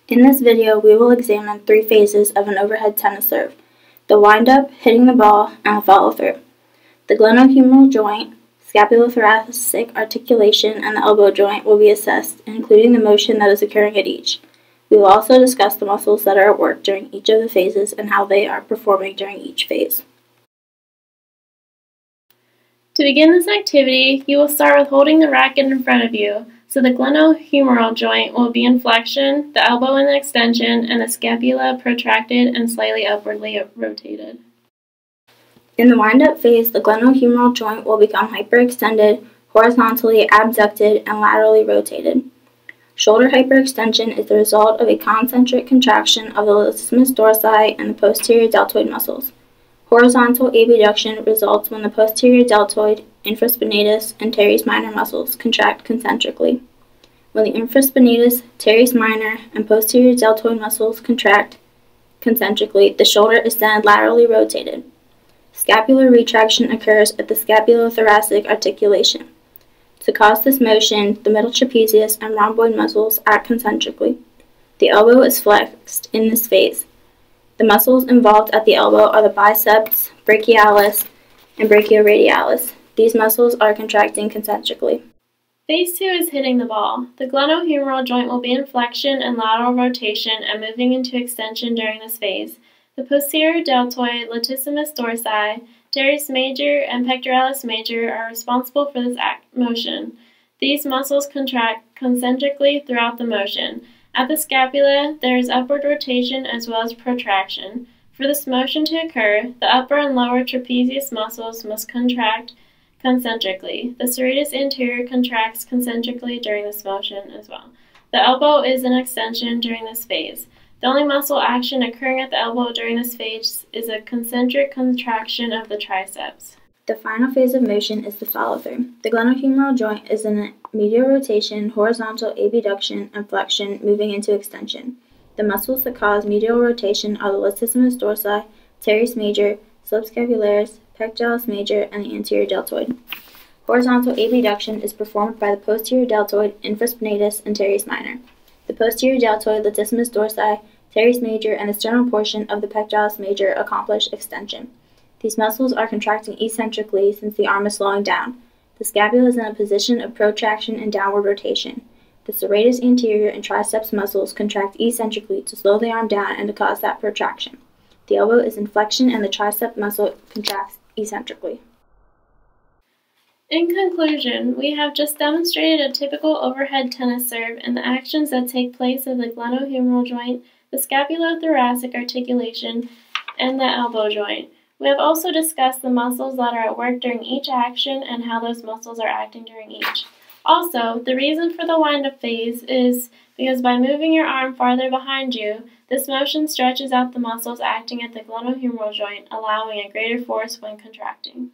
In this video, we will examine 3 phases of an overhead tennis serve: the wind-up, hitting the ball, and the follow-through. The glenohumeral joint, scapulothoracic articulation, and the elbow joint will be assessed, including the motion that is occurring at each. We will also discuss the muscles that are at work during each of the phases and how they are performing during each phase. To begin this activity, you will start with holding the racket in front of you. So the glenohumeral joint will be in flexion, the elbow in extension, and the scapula protracted and slightly upwardly rotated. In the wind-up phase, the glenohumeral joint will become hyperextended, horizontally abducted, and laterally rotated. Shoulder hyperextension is the result of a concentric contraction of the latissimus dorsi and the posterior deltoid muscles. Horizontal abduction results when the posterior deltoid, infraspinatus, and teres minor muscles contract concentrically. When the infraspinatus, teres minor, and posterior deltoid muscles contract concentrically, the shoulder is then laterally rotated. Scapular retraction occurs at the scapulothoracic articulation. To cause this motion, the middle trapezius and rhomboid muscles act concentrically. The elbow is flexed in this phase. The muscles involved at the elbow are the biceps, brachialis, and brachioradialis. These muscles are contracting concentrically. Phase 2 is hitting the ball. The glenohumeral joint will be in flexion and lateral rotation and moving into extension during this phase. The posterior deltoid, latissimus dorsi, teres major, and pectoralis major are responsible for this motion. These muscles contract concentrically throughout the motion. At the scapula, there is upward rotation as well as protraction. For this motion to occur, the upper and lower trapezius muscles must contract concentrically. The serratus anterior contracts concentrically during this motion as well. The elbow is in extension during this phase. The only muscle action occurring at the elbow during this phase is a concentric contraction of the triceps. The final phase of motion is the follow-through. The glenohumeral joint is in a medial rotation, horizontal abduction, and flexion, moving into extension. The muscles that cause medial rotation are the latissimus dorsi, teres major, subscapularis, pectoralis major, and the anterior deltoid. Horizontal abduction is performed by the posterior deltoid, infraspinatus, and teres minor. The posterior deltoid, latissimus dorsi, teres major, and the sternal portion of the pectoralis major accomplish extension. These muscles are contracting eccentrically since the arm is slowing down. The scapula is in a position of protraction and downward rotation. The serratus anterior and triceps muscles contract eccentrically to slow the arm down and to cause that protraction. The elbow is in flexion and the tricep muscle contracts eccentrically. In conclusion, we have just demonstrated a typical overhead tennis serve and the actions that take place of the glenohumeral joint, the scapulothoracic articulation, and the elbow joint. We have also discussed the muscles that are at work during each action and how those muscles are acting during each. Also, the reason for the wind-up phase is because by moving your arm farther behind you, this motion stretches out the muscles acting at the glenohumeral joint, allowing a greater force when contracting.